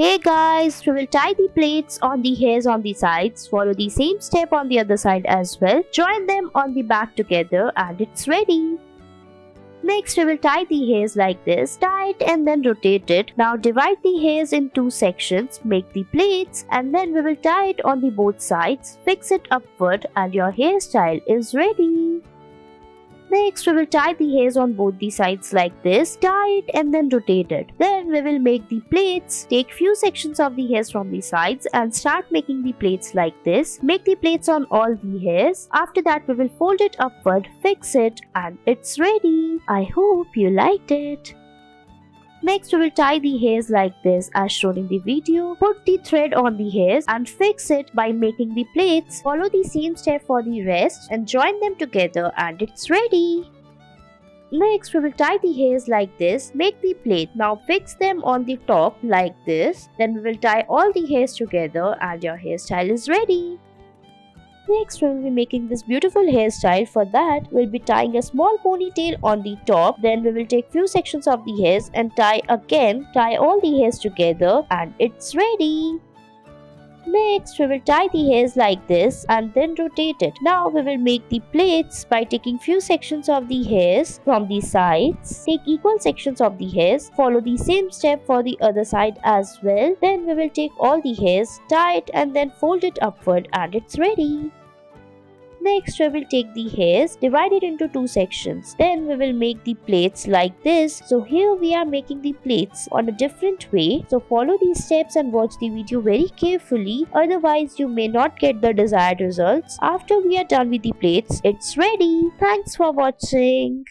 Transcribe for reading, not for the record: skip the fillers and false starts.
Hey guys, we will tie the plaits on the hairs on the sides. Follow the same step on the other side as well. Join them on the back together and it's ready. Next, we will tie the hairs like this. Tie it and then rotate it. Now divide the hairs in two sections. Make the plaits and then we will tie it on the both sides. Fix it upward and your hairstyle is ready. Next, we will tie the hairs on both the sides like this. Tie it and then rotate it. Then we will make the plaits. Take few sections of the hairs from the sides and start making the plaits like this. Make the plaits on all the hairs. After that, we will fold it upward, fix it, and it's ready. I hope you liked it. Next, we will tie the hairs like this as shown in the video. Put the thread on the hairs and fix it by making the plaits. Follow the same step for the rest and join them together and it's ready. Next, we will tie the hairs like this. Make the plait. Now fix them on the top like this. Then we will tie all the hairs together and your hairstyle is ready. Next, we will be making this beautiful hairstyle. For that, we will be tying a small ponytail on the top. Then we will take few sections of the hairs and tie again. Tie all the hairs together and it's ready. Next, we will tie the hairs like this and then rotate it. Now we will make the plaits by taking few sections of the hairs from the sides. Take equal sections of the hairs. Follow the same step for the other side as well. Then we will take all the hairs, tie it and then fold it upward and it's ready. Next, we will take the hairs, divide it into two sections. Then we will make the plaits like this. So here we are making the plaits on a different way. So follow these steps and watch the video very carefully. Otherwise, you may not get the desired results. After we are done with the plaits, it's ready. Thanks for watching.